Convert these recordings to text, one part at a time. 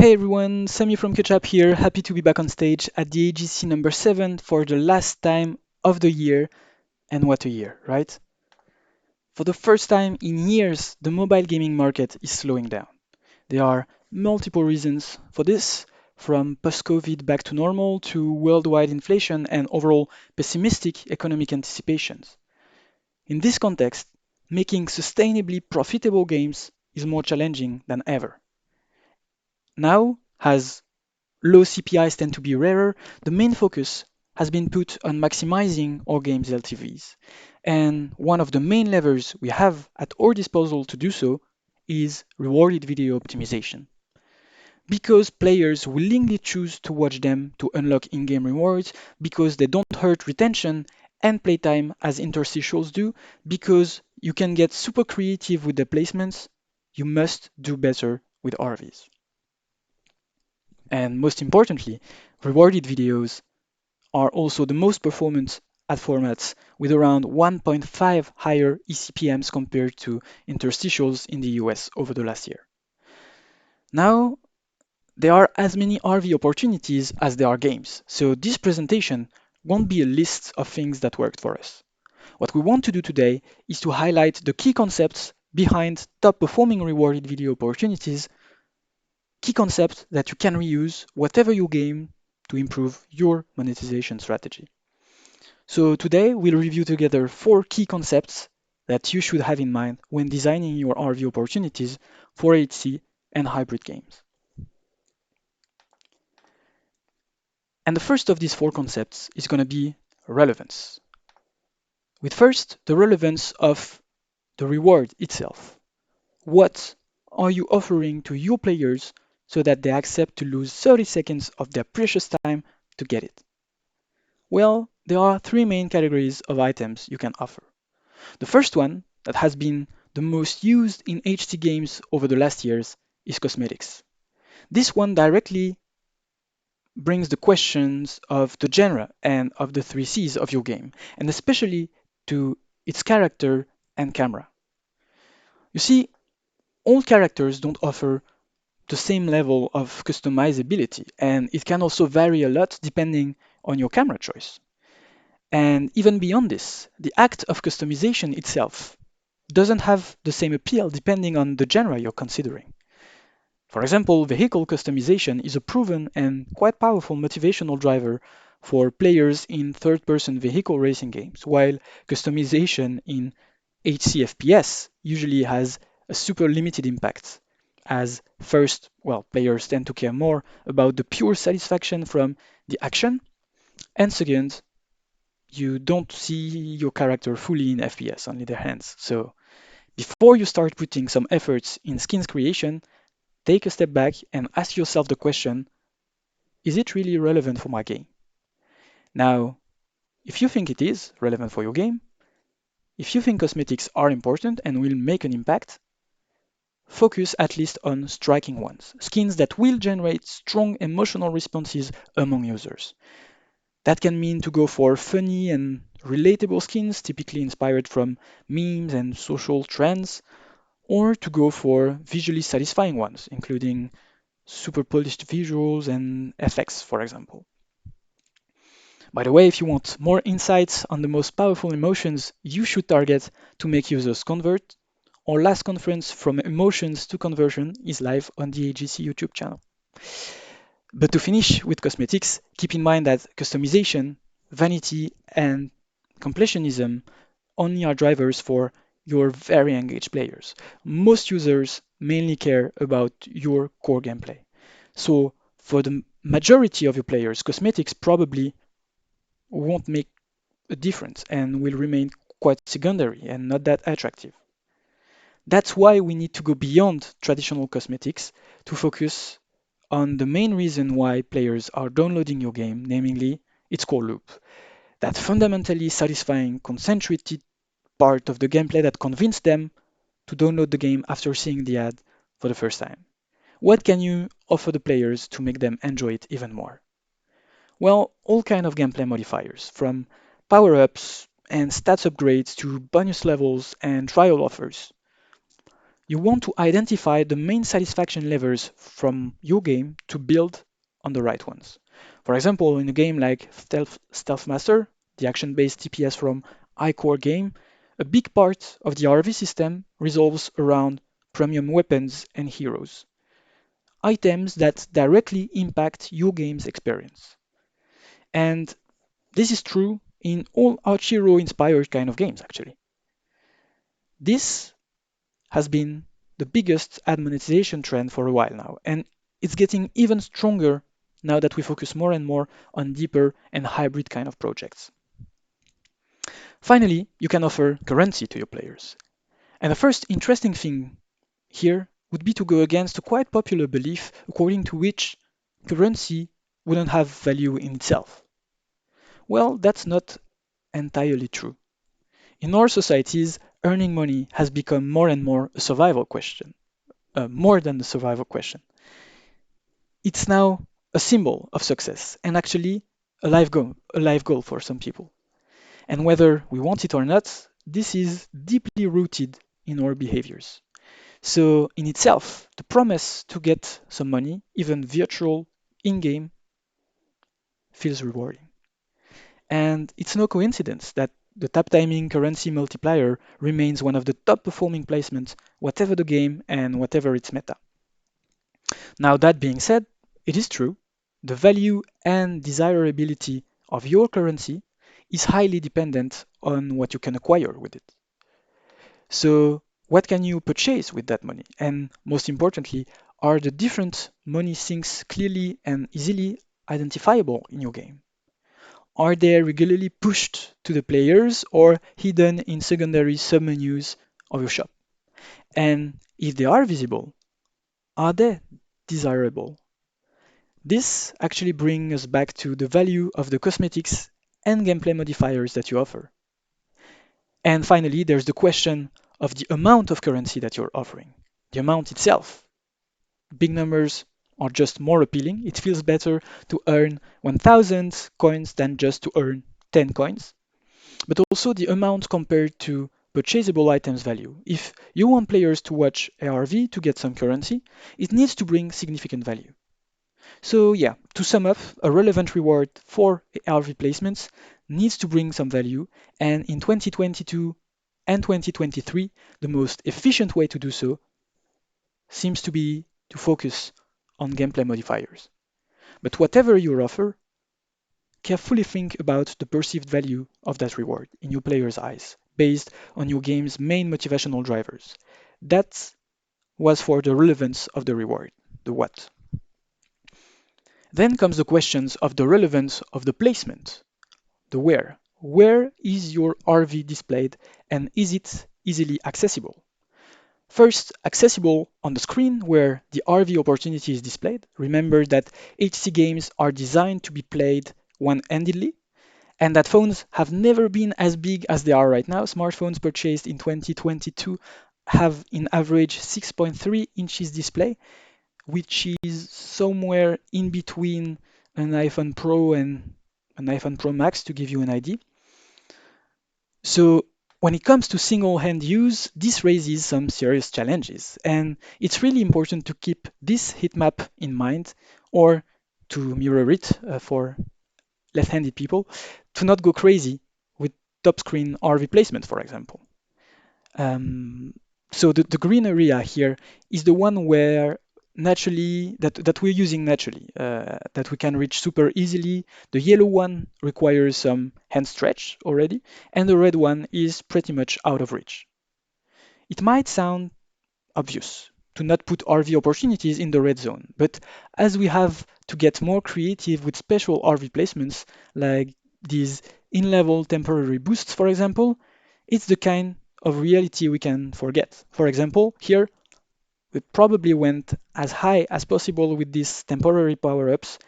Hey everyone, Samy from Ketchapp here. Happy to be back on stage at the AGC number 7 for the last time of the year. And what a year, right? For the first time in years, the mobile gaming market is slowing down. There are multiple reasons for this, from post-COVID back to normal to worldwide inflation and overall pessimistic economic anticipations. In this context, making sustainably profitable games is more challenging than ever. Now, as low CPIs tend to be rarer, the main focus has been put on maximizing our games' LTVs. And one of the main levers we have at our disposal to do so is rewarded video optimization. Because players willingly choose to watch them to unlock in-game rewards, because they don't hurt retention and playtime as interstitials do, because you can get super creative with the placements, you must do better with RVs. And most importantly, rewarded videos are also the most performant ad formats with around 1.5 higher eCPMs compared to interstitials in the US over the last year. Now, there are as many RV opportunities as there are games, so this presentation won't be a list of things that worked for us. What we want to do today is to highlight the key concepts behind top performing rewarded video opportunities, key concepts that you can reuse whatever your game to improve your monetization strategy. So today we'll review together 4 key concepts that you should have in mind when designing your RV opportunities for HC and hybrid games. And the first of these 4 concepts is going to be relevance. With first, the relevance of the reward itself. What are you offering to your players so that they accept to lose 30 seconds of their precious time to get it? Well, there are 3 main categories of items you can offer. The first one, that has been the most used in HT games over the last years, is cosmetics. This one directly brings the questions of the genre and of the 3 Cs of your game, and especially to its character and camera. You see, all characters don't offer the same level of customizability, and it can also vary a lot depending on your camera choice. And even beyond this, the act of customization itself doesn't have the same appeal depending on the genre you're considering. For example, vehicle customization is a proven and quite powerful motivational driver for players in third-person vehicle racing games, while customization in HCFPS usually has a super limited impact, as first, well, players tend to care more about the pure satisfaction from the action, and second, you don't see your character fully in FPS, only their hands. So before you start putting some efforts in skins creation, take a step back and ask yourself the question, is it really relevant for my game? Now, if you think it is relevant for your game, if you think cosmetics are important and will make an impact, focus at least on striking ones, skins that will generate strong emotional responses among users. That can mean to go for funny and relatable skins, typically inspired from memes and social trends, or to go for visually satisfying ones, including super polished visuals and effects, for example. By the way, if you want more insights on the most powerful emotions you should target to make users convert, our last conference from emotions to conversion is live on the AGC YouTube channel. But to finish with cosmetics, keep in mind that customization, vanity, and completionism only are drivers for your very engaged players. Most users mainly care about your core gameplay. So for the majority of your players, cosmetics probably won't make a difference and will remain quite secondary and not that attractive. That's why we need to go beyond traditional cosmetics to focus on the main reason why players are downloading your game, namely its core loop. That fundamentally satisfying, concentrated part of the gameplay that convinced them to download the game after seeing the ad for the first time. What can you offer the players to make them enjoy it even more? Well, all kind of gameplay modifiers, from power-ups and stats upgrades to bonus levels and trial offers. You want to identify the main satisfaction levers from your game to build on the right ones. For example, in a game like Stealth Master, the action-based TPS from iCore game, a big part of the RV system revolves around premium weapons and heroes, items that directly impact your game's experience. And this is true in all Archero-inspired kind of games, actually. This has been the biggest ad monetization trend for a while now, and it's getting even stronger now that we focus more and more on deeper and hybrid kind of projects. Finally, you can offer currency to your players. And the first interesting thing here would be to go against a quite popular belief according to which currency wouldn't have value in itself. Well, that's not entirely true. In our societies, earning money has become more and more a survival question, more than a survival question. It's now a symbol of success and actually a life goal for some people. And whether we want it or not, this is deeply rooted in our behaviors. So, in itself, the promise to get some money, even virtual, in game, feels rewarding. And it's no coincidence that the tap timing currency multiplier remains one of the top performing placements, whatever the game and whatever its meta. Now, that being said, it is true, the value and desirability of your currency is highly dependent on what you can acquire with it. So, what can you purchase with that money? And most importantly, are the different money sinks clearly and easily identifiable in your game? Are they regularly pushed to the players or hidden in secondary submenus of your shop? And if they are visible, are they desirable? This actually brings us back to the value of the cosmetics and gameplay modifiers that you offer. And finally, there's the question of the amount of currency that you're offering. The amount itself. Big numbers are just more appealing. It feels better to earn 1,000 coins than just to earn 10 coins. But also the amount compared to purchasable items value. If you want players to watch ARV to get some currency, it needs to bring significant value. So yeah, to sum up, a relevant reward for ARV placements needs to bring some value, and in 2022 and 2023, the most efficient way to do so seems to be to focus on gameplay modifiers. But whatever your offer, carefully think about the perceived value of that reward in your player's eyes, based on your game's main motivational drivers. That was for the relevance of the reward, the what. Then comes the questions of the relevance of the placement, the where. Where is your RV displayed and is it easily accessible? First, accessible on the screen where the RV opportunity is displayed. Remember that HC games are designed to be played one-handedly and that phones have never been as big as they are right now. Smartphones purchased in 2022 have in average 6.3 inches display, which is somewhere in between an iPhone Pro and an iPhone Pro Max to give you an idea. So when it comes to single hand use, this raises some serious challenges. And it's really important to keep this heat map in mind or to mirror it for left-handed people to not go crazy with top screen RV placement, for example. Um, so the green area here is the one where naturally that we're using naturally, that we can reach super easily. The yellow one requires some hand stretch already, and the red one is pretty much out of reach. It might sound obvious to not put RV opportunities in the red zone, but as we have to get more creative with special RV placements, like these in-level temporary boosts, for example, it's the kind of reality we can forget. For example, here, we probably went as high as possible with these temporary power-ups,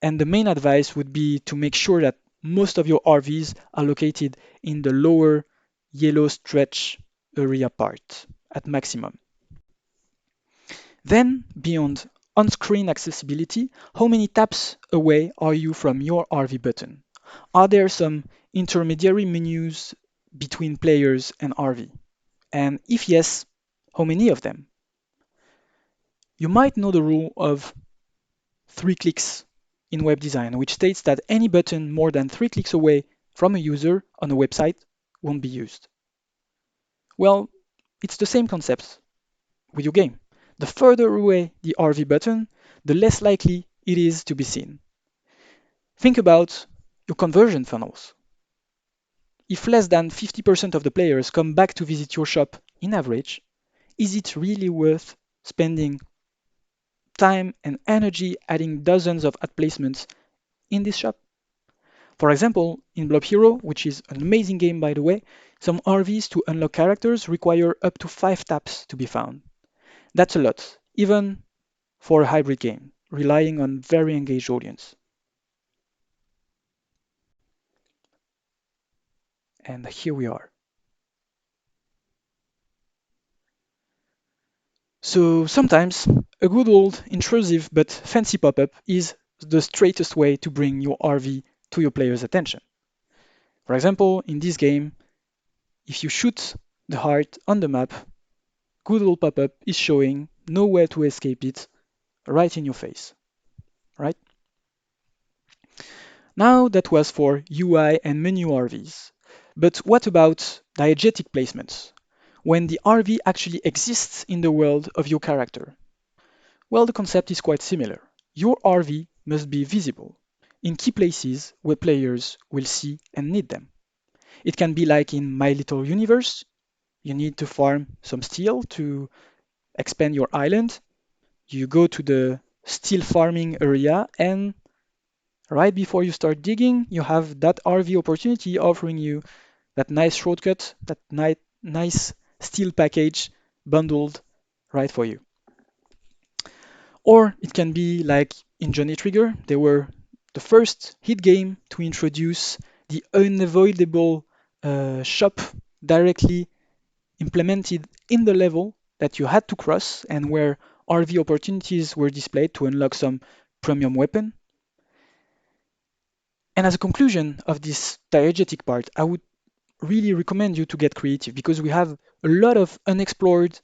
and the main advice would be to make sure that most of your RVs are located in the lower yellow stretch area part at maximum. Then, beyond on-screen accessibility, how many taps away are you from your RV button? Are there some intermediary menus between players and RV? And if yes, how many of them. You might know the rule of 3 clicks in web design, which states that any button more than 3 clicks away from a user on a website won't be used. Well, it's the same concept with your game. The further away the RV button, the less likely it is to be seen. Think about your conversion funnels. If less than 50% of the players come back to visit your shop in average, is it really worth spending time and energy adding dozens of ad placements in this shop? For example, in Blob Hero, which is an amazing game by the way, some RVs to unlock characters require up to 5 taps to be found. That's a lot, even for a hybrid game, relying on very engaged audience. And here we are. So sometimes a good old intrusive but fancy pop-up is the straightest way to bring your RV to your player's attention. For example, in this game, if you shoot the heart on the map, good old pop-up is showing nowhere to escape it right in your face, right? Now that was for UI and menu RVs. But what about diegetic placements? When the RV actually exists in the world of your character? Well, the concept is quite similar. Your RV must be visible in key places where players will see and need them. It can be like in My Little Universe, you need to farm some steel to expand your island. You go to the steel farming area, and right before you start digging, you have that RV opportunity offering you that nice shortcut, that nice steel package bundled right for you. Or it can be like in Johnny Trigger, they were the first hit game to introduce the unavoidable shop directly implemented in the level that you had to cross and where RV opportunities were displayed to unlock some premium weapon. And as a conclusion of this diegetic part, I would really recommend you to get creative because we have a lot of unexplored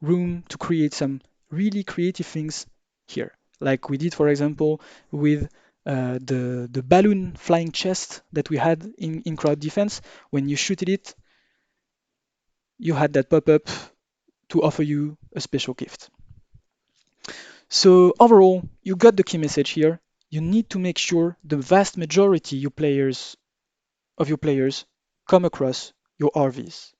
room to create some really creative things here. Like we did, for example, with the balloon flying chest that we had in crowd defense. When you shooted it, you had that pop-up to offer you a special gift. So overall, you got the key message here. You need to make sure the vast majority of your players come across your RVs.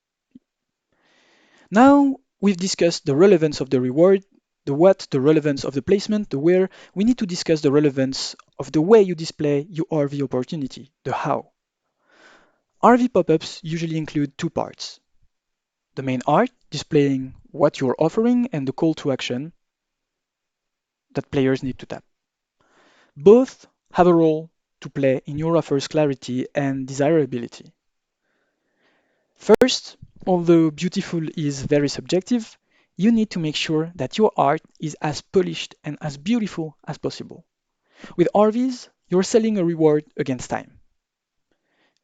Now we've discussed the relevance of the reward, the what, the relevance of the placement, the where. We need to discuss the relevance of the way you display your RV opportunity, the how. RV pop-ups usually include two parts. The main art, displaying what you're offering, and the call to action that players need to tap. Both have a role to play in your offer's clarity and desirability. First, although beautiful is very subjective, you need to make sure that your art is as polished and as beautiful as possible. With RVs, you're selling a reward against time.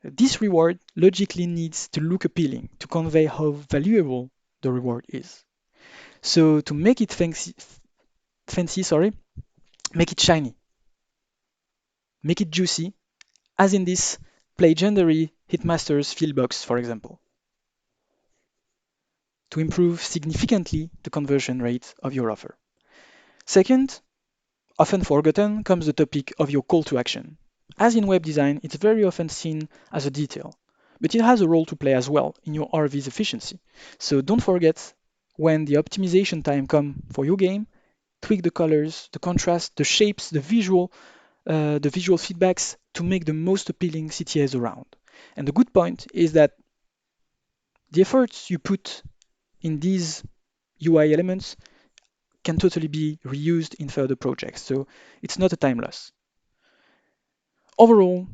This reward logically needs to look appealing to convey how valuable the reward is. So to make it fancy, make it shiny, make it juicy, as in this Legendary Hitmasters field box, for example, to improve significantly the conversion rate of your offer. Second, often forgotten comes the topic of your call to action. As in web design, it's very often seen as a detail, but it has a role to play as well in your RV's efficiency. So don't forget, when the optimization time comes for your game, tweak the colors, the contrast, the shapes, the visual feedbacks to make the most appealing CTAs around. And the good point is that the efforts you put in these UI elements can totally be reused in further projects. So it's not a time loss. Overall,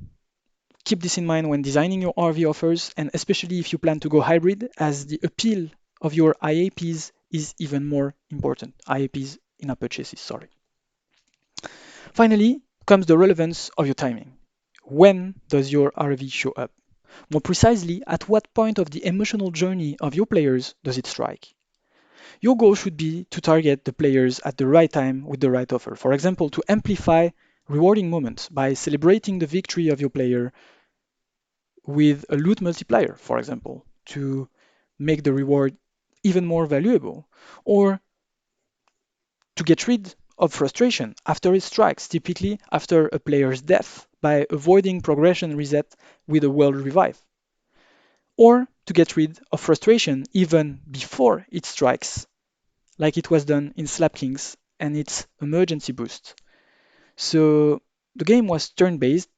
keep this in mind when designing your RV offers, and especially if you plan to go hybrid, as the appeal of your IAPs is even more important. IAPs in-app purchases, sorry. Finally comes the relevance of your timing. When does your RV show up? More precisely, at what point of the emotional journey of your players does it strike? Your goal should be to target the players at the right time with the right offer. For example, to amplify rewarding moments by celebrating the victory of your player with a loot multiplier, for example, to make the reward even more valuable, or to get rid of frustration after it strikes, typically after a player's death, by avoiding progression reset with a world revive, or to get rid of frustration even before it strikes, like it was done in Slap Kings and its emergency boost. So the game was turn-based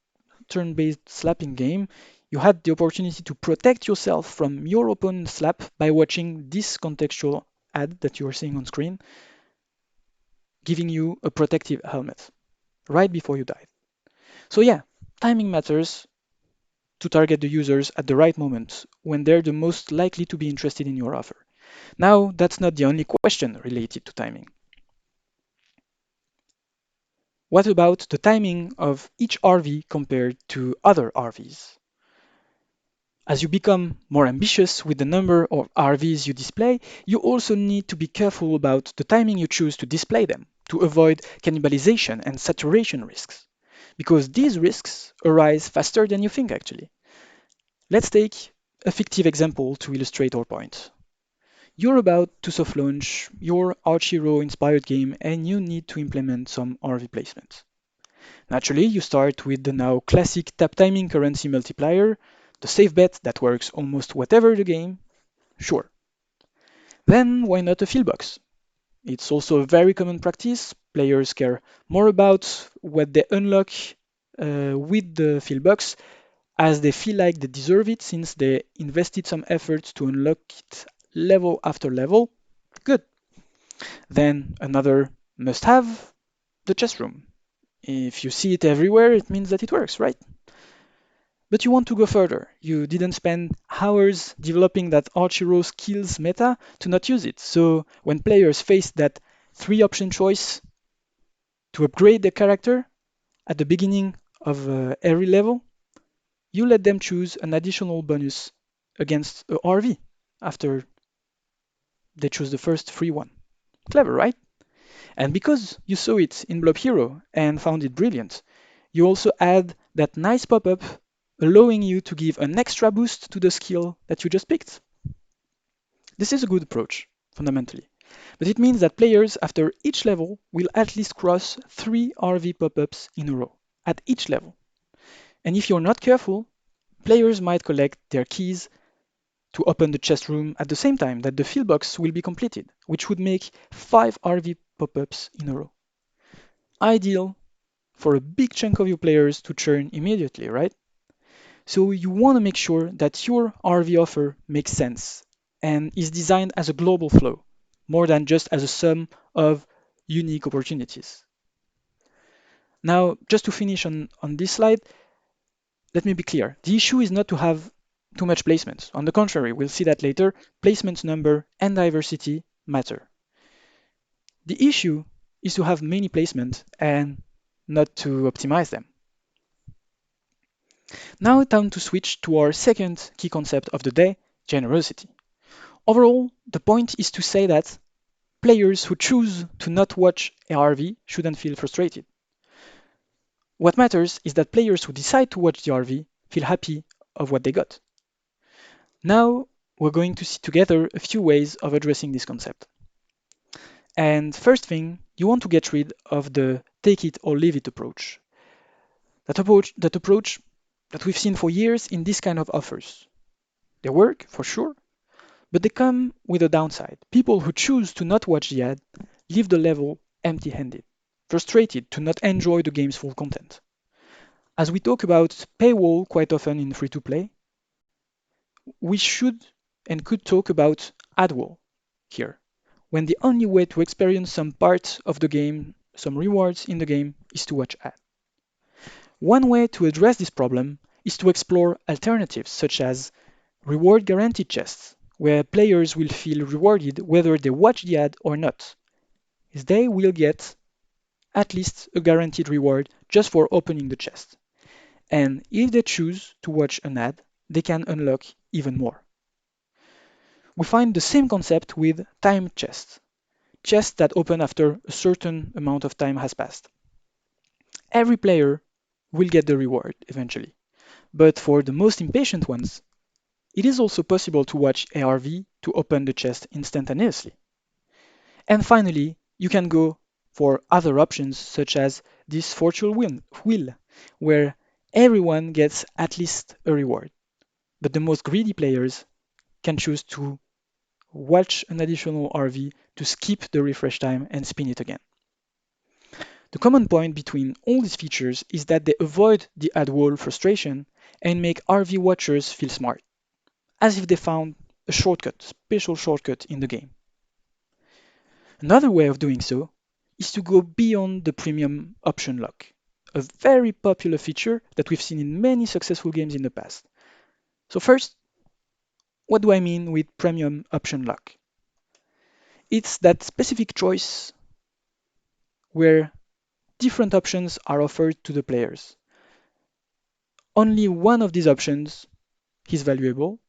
slapping game. You had the opportunity to protect yourself from your opponent's slap by watching this contextual ad that you are seeing on screen, giving you a protective helmet right before you died. So yeah, timing matters to target the users at the right moment when they're the most likely to be interested in your offer. Now, that's not the only question related to timing. What about the timing of each RV compared to other RVs? As you become more ambitious with the number of RVs you display, you also need to be careful about the timing you choose to display them to avoid cannibalization and saturation risks, because these risks arise faster than you think actually. Let's take a fictive example to illustrate our point. You're about to soft launch your Archero inspired game and you need to implement some RV placements. Naturally, you start with the now classic tap timing currency multiplier, the safe bet that works almost whatever the game. Sure. Then why not a fill box? It's also a very common practice. Players care more about what they unlock with the fill box as they feel like they deserve it since they invested some effort to unlock it level after level. Good. Then another must have, the chess room. If you see it everywhere, it means that it works, right? But you want to go further. You didn't spend hours developing that Archero skills meta to not use it. So when players face that three option choice to upgrade their character at the beginning of every level, you let them choose an additional bonus against a RV after they choose the first free one. Clever, right? And because you saw it in Blob Hero and found it brilliant, you also add that nice pop-up allowing you to give an extra boost to the skill that you just picked. This is a good approach, fundamentally, but it means that players after each level will at least cross 3 RV pop-ups in a row at each level. And if you're not careful, players might collect their keys to open the chest room at the same time that the fill box will be completed, which would make 5 RV pop-ups in a row. Ideal for a big chunk of your players to churn immediately, right? So you want to make sure that your RV offer makes sense and is designed as a global flow, more than just as a sum of unique opportunities. Now, just to finish on this slide, let me be clear. The issue is not to have too much placements. On the contrary, we'll see that later, placements number and diversity matter. The issue is to have many placements and not to optimize them. Now time to switch to our second key concept of the day, generosity. Overall, the point is to say that players who choose to not watch ARV shouldn't feel frustrated. What matters is that players who decide to watch the RV feel happy of what they got. Now we're going to see together a few ways of addressing this concept. And first thing, you want to get rid of the take it or leave it approach. That approach that we've seen for years in this kind of offers. They work for sure, but they come with a downside. People who choose to not watch the ad leave the level empty-handed, frustrated to not enjoy the game's full content. As we talk about paywall quite often in free-to-play, we should and could talk about ad wall here, when the only way to experience some part of the game, some rewards in the game, is to watch ad. One way to address this problem is to explore alternatives such as reward guaranteed chests, where players will feel rewarded whether they watch the ad or not, as they will get at least a guaranteed reward just for opening the chest. And if they choose to watch an ad, they can unlock even more. We find the same concept with timed chests, chests that open after a certain amount of time has passed. Every player will get the reward eventually, but for the most impatient ones, it is also possible to watch ARV to open the chest instantaneously. And finally, you can go for other options such as this wheel, where everyone gets at least a reward, but the most greedy players can choose to watch an additional RV to skip the refresh time and spin it again. The common point between all these features is that they avoid the ad wall frustration and make RV watchers feel smart, as if they found a shortcut, special shortcut in the game. Another way of doing so is to go beyond the premium option lock, a very popular feature that we've seen in many successful games in the past. So first, what do I mean with premium option lock? It's that specific choice where different options are offered to the players. Only one of these options is valuable,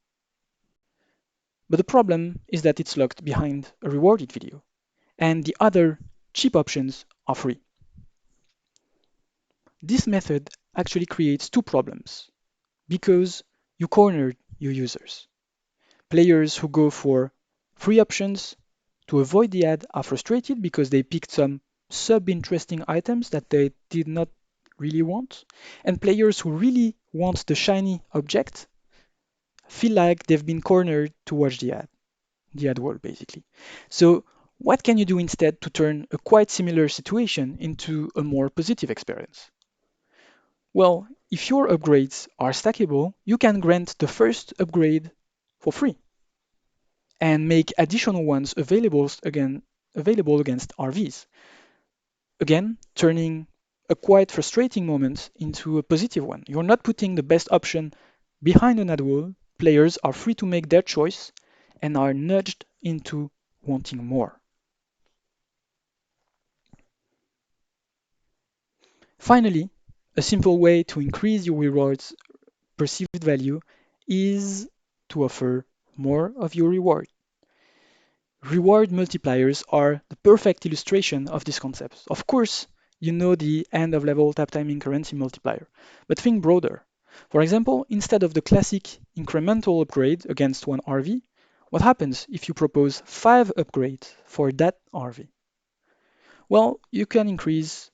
but the problem is that it's locked behind a rewarded video, and the other cheap options are free. This method actually creates two problems because you cornered your users. Players who go for free options to avoid the ad are frustrated because they picked some sub-interesting items that they did not really want, and players who really want the shiny object feel like they've been cornered to watch the ad wall basically. So what can you do instead to turn a quite similar situation into a more positive experience? Well, if your upgrades are stackable, you can grant the first upgrade for free and make additional ones available against RVs. Again, turning a quite frustrating moment into a positive one. You're not putting the best option behind an ad wall. Players are free to make their choice and are nudged into wanting more. Finally, a simple way to increase your rewards perceived value is to offer more of your reward. Reward multipliers are the perfect illustration of this concept. Of course, you know the end of level tap timing currency multiplier, but think broader. For example, instead of the classic incremental upgrade against one RV, what happens if you propose 5 upgrades for that RV? Well, you can increase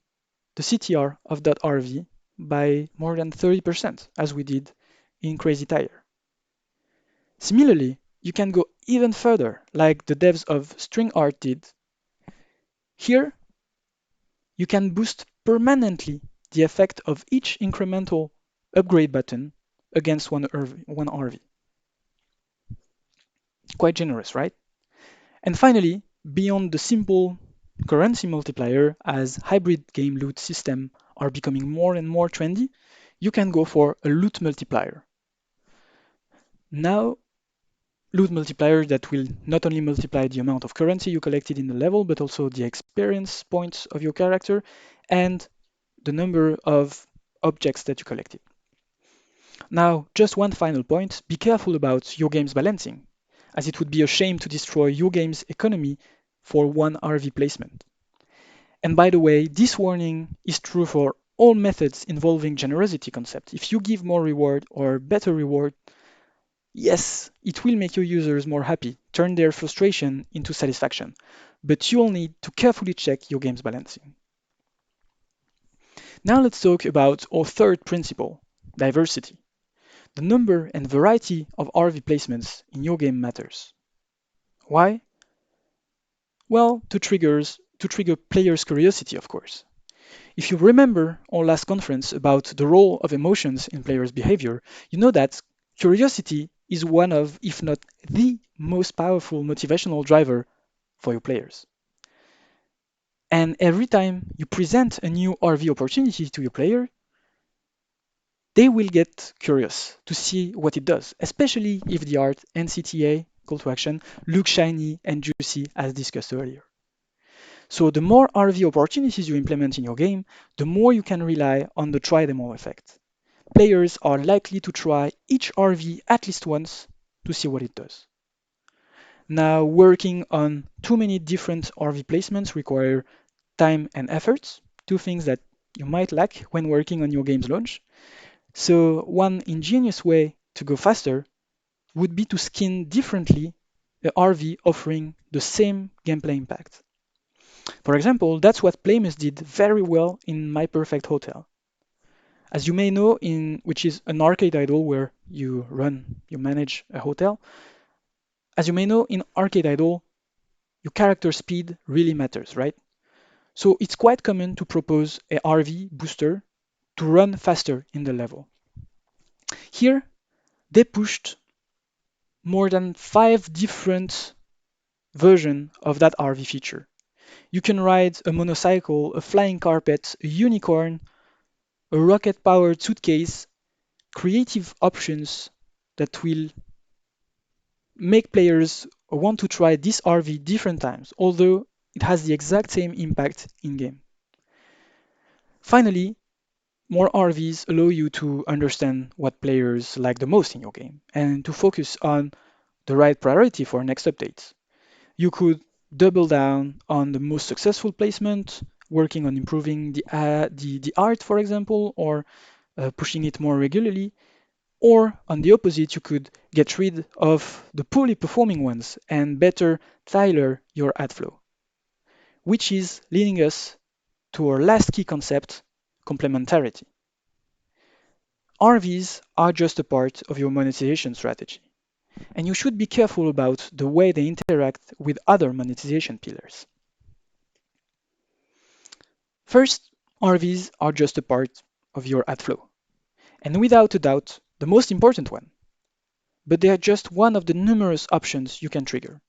the CTR of that RV by more than 30%, as we did in Crazy Tire. Similarly, you can go even further, like the devs of String Art did. Here, you can boost permanently the effect of each incremental upgrade button against one RV. Quite generous, right? And finally, beyond the simple currency multiplier, as hybrid game loot systems are becoming more and more trendy, you can go for a loot multiplier. Now, loot multiplier that will not only multiply the amount of currency you collected in the level, but also the experience points of your character and the number of objects that you collected. Now, just one final point, be careful about your game's balancing, as it would be a shame to destroy your game's economy for one RV placement. And by the way, this warning is true for all methods involving generosity concept. If you give more reward or better reward, yes, it will make your users more happy, turn their frustration into satisfaction, but you'll need to carefully check your game's balancing. Now let's talk about our third principle, diversity. The number and variety of RV placements in your game matters. Why? Well, to trigger players' curiosity, of course. If you remember our last conference about the role of emotions in players' behavior, you know that curiosity is one of, if not the most powerful motivational driver for your players. And every time you present a new RV opportunity to your player, they will get curious to see what it does, especially if the art and CTA, call to action, look shiny and juicy as discussed earlier. So the more RV opportunities you implement in your game, the more you can rely on the try them all effect. Players are likely to try each RV at least once to see what it does. Now, working on too many different RV placements require time and effort, two things that you might lack when working on your game's launch. So one ingenious way to go faster would be to skin differently a RV offering the same gameplay impact. For example, that's what Playmus did very well in My Perfect Hotel. As you may know, in which is an arcade idol where you manage a hotel. As you may know, in arcade idol, your character speed really matters, right? So it's quite common to propose a RV booster to run faster in the level. Here, they pushed more than 5 different versions of that RV feature. You can ride a motorcycle, a flying carpet, a unicorn, a rocket-powered suitcase, creative options that will make players want to try this RV different times, although it has the exact same impact in-game. Finally, more RVs allow you to understand what players like the most in your game and to focus on the right priority for next updates. You could double down on the most successful placement, working on improving the art, for example, or pushing it more regularly. Or on the opposite, you could get rid of the poorly performing ones and better tailor your ad flow, which is leading us to our last key concept, complementarity. RVs are just a part of your monetization strategy, and you should be careful about the way they interact with other monetization pillars. First, RVs are just a part of your ad flow, and without a doubt, the most important one, but they are just one of the numerous options you can trigger.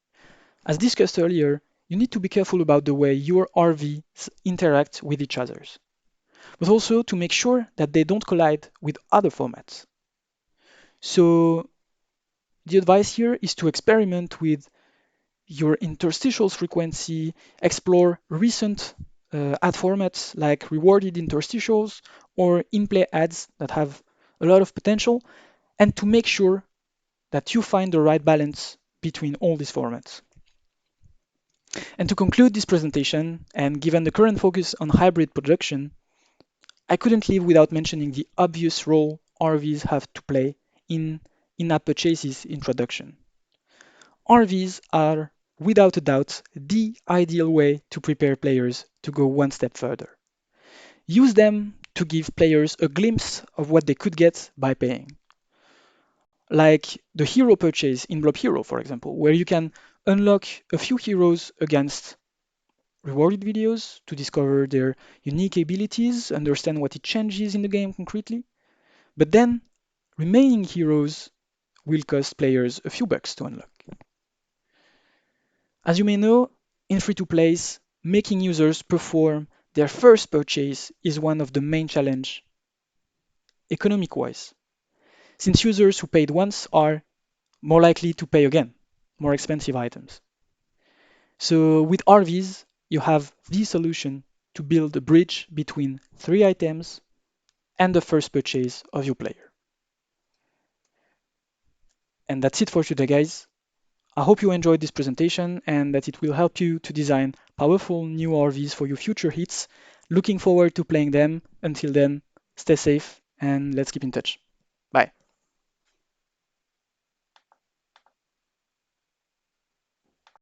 As discussed earlier, you need to be careful about the way your RVs interact with each other, but also to make sure that they don't collide with other formats. So the advice here is to experiment with your interstitials frequency, explore recent ad formats like rewarded interstitials or in-play ads that have a lot of potential, and to make sure that you find the right balance between all these formats. And to conclude this presentation, and given the current focus on hybrid production, I couldn't leave without mentioning the obvious role RVs have to play in in-app purchases introduction. RVs are, without a doubt, the ideal way to prepare players to go one step further. Use them to give players a glimpse of what they could get by paying. Like the hero purchase in Blob Hero, for example, where you can unlock a few heroes against rewarded videos to discover their unique abilities, understand what it changes in the game concretely. But then, remaining heroes will cost players a few bucks to unlock. As you may know, in free-to-plays, making users perform their first purchase is one of the main challenges economic-wise, since users who paid once are more likely to pay again, more expensive items. So with RVs, you have the solution to build a bridge between 3 items and the first purchase of your player. And that's it for today, guys. I hope you enjoyed this presentation and that it will help you to design powerful new RVs for your future hits. Looking forward to playing them. Until then, stay safe and let's keep in touch. Bye.